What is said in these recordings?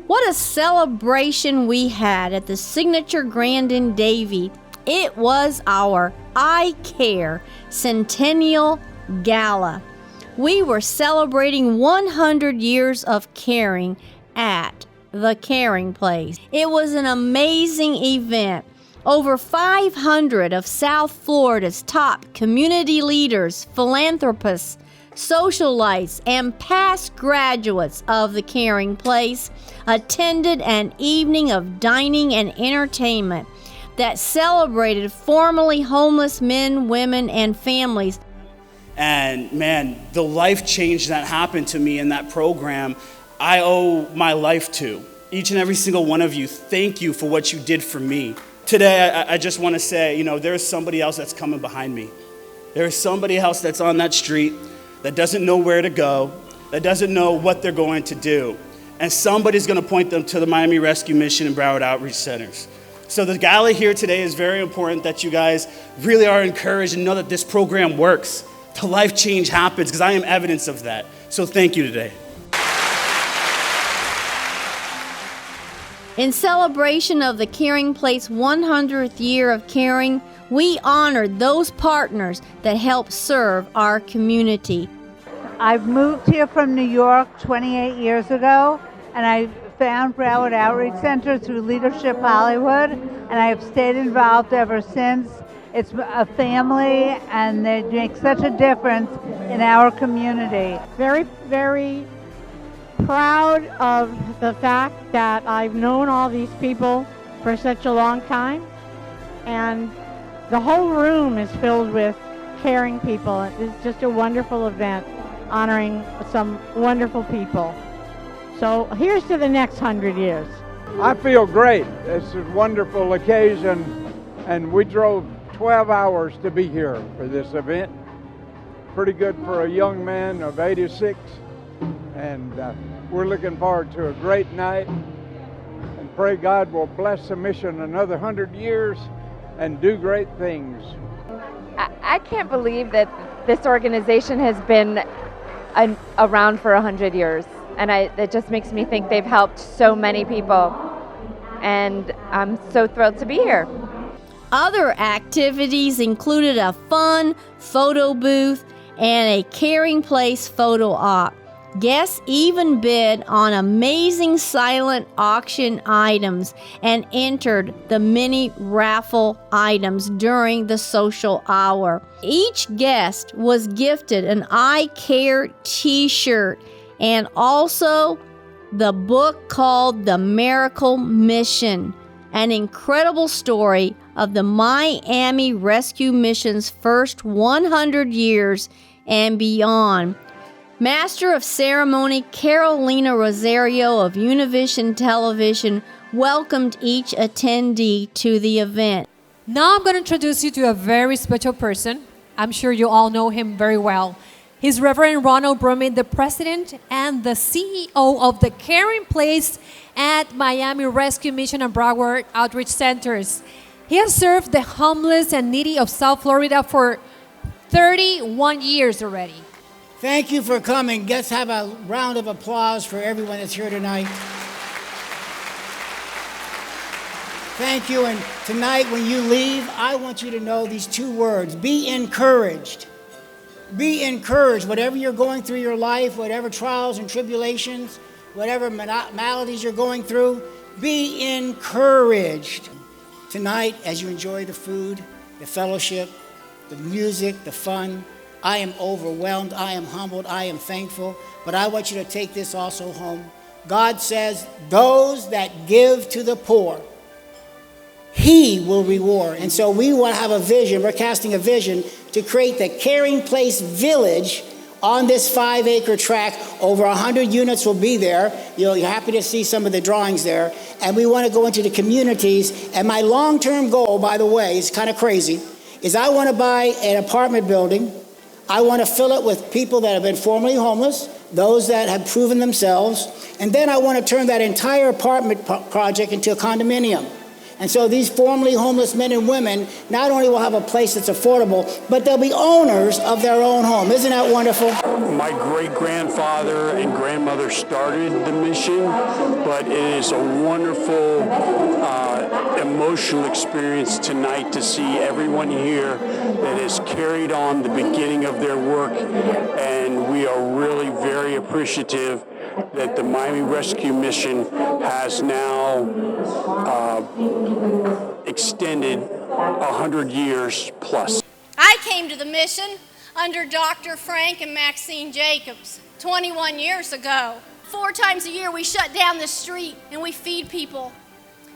What a celebration we had at the Signature Grand in Davie. It was our I Care Centennial Gala. We were celebrating 100 years of caring at the Caring Place. It was an amazing event. Over 500 of South Florida's top community leaders, philanthropists, socialites, and past graduates of the Caring Place attended an evening of dining and entertainment that celebrated formerly homeless men, women, and families. And man, the life change that happened to me in that program, I owe my life to. Each and every single one of you, thank you for what you did for me. Today, I just want to say, there's somebody else that's coming behind me. There is somebody else that's on that street that doesn't know where to go, that doesn't know what they're going to do. And somebody's going to point them to the Miami Rescue Mission and Broward Outreach Centers. So the gala here today is very important that you guys really are encouraged and know that this program works. The life change happens, because I am evidence of that. So thank you today. In celebration of the Caring Place 100th year of caring, we honored those partners that help serve our community. I've moved here from New York 28 years ago, and I found Broward Outreach Center through Leadership Hollywood, and I have stayed involved ever since. It's a family, and they make such a difference in our community. Very, very proud of the fact that I've known all these people for such a long time, and the whole room is filled with caring people. It's just a wonderful event honoring some wonderful people. So here's to the next 100 years. I feel great. It's a wonderful occasion, and we drove 12 hours to be here for this event. Pretty good for a young man of 86, and we're looking forward to a great night, and pray God will bless the mission another 100 years and do great things. I can't believe that this organization has been around for 100 years, and it just makes me think they've helped so many people, and I'm so thrilled to be here. Other activities included a fun photo booth and a Caring Place photo op. Guests even bid on amazing silent auction items and entered the mini raffle items during the social hour. Each guest was gifted an I Care t-shirt and also the book called The Miracle Mission, an incredible story of the Miami Rescue Mission's first 100 years and beyond. Master of Ceremony Carolina Rosario of Univision Television welcomed each attendee to the event. Now I'm going to introduce you to a very special person. I'm sure you all know him very well. He's Reverend Ronald Brummitt, the president and the CEO of the Caring Place at Miami Rescue Mission and Broward Outreach Centers. He has served the homeless and needy of South Florida for 31 years already. Thank you for coming. Let's have a round of applause for everyone that's here tonight. Thank you. And tonight when you leave, I want you to know these two words. Be encouraged. Be encouraged. Whatever you're going through your life, whatever trials and tribulations, whatever maladies you're going through, be encouraged. Tonight, as you enjoy the food, the fellowship, the music, the fun, I am overwhelmed, I am humbled, I am thankful, but I want you to take this also home. God says, those that give to the poor, He will reward. And so we want to have a vision, we're casting a vision to create the Caring Place Village on this 5-acre tract. Over 100 units will be there. You're happy to see some of the drawings there. And we want to go into the communities. And my long-term goal, by the way, is kind of crazy, is I want to buy an apartment building. I want to fill it with people that have been formerly homeless, those that have proven themselves, and then I want to turn that entire apartment project into a condominium. And so these formerly homeless men and women not only will have a place that's affordable, but they'll be owners of their own home. Isn't that wonderful? My great-grandfather and grandmother started the mission, but it is a wonderful, emotional experience tonight to see everyone here that has carried on the beginning of their work, and we are really very appreciative that the Miami Rescue Mission has now extended 100 years plus. I came to the mission under Dr. Frank and Maxine Jacobs 21 years ago. 4 times a year we shut down the street and we feed people.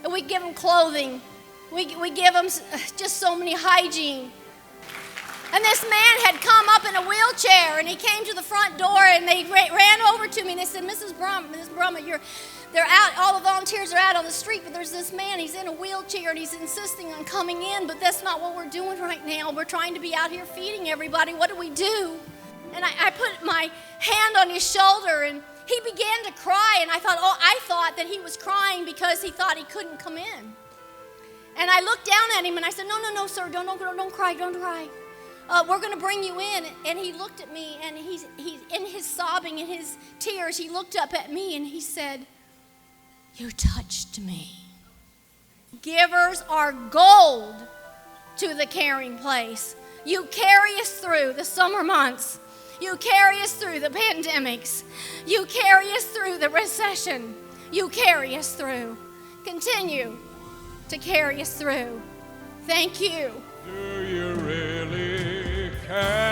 And we give them clothing. We give them just so many hygiene. And this man had come up in a wheelchair, and he came to the front door, and they ran over to me, and they said, Mrs. Brummitt, they're out, all the volunteers are out on the street, but there's this man, he's in a wheelchair, and he's insisting on coming in, but that's not what we're doing right now. We're trying to be out here feeding everybody. What do we do? And I put my hand on his shoulder, and he began to cry, and I thought that he was crying because he thought he couldn't come in. And I looked down at him, and I said, no, sir, don't cry. We're going to bring you in. And he looked at me, and he's in his sobbing and his tears, he looked up at me and he said, you touched me. Givers are gold to the Caring Place. You carry us through the summer months. You carry us through the pandemics. You carry us through the recession. You carry us through. Continue to carry us through. Thank you. Do you really care?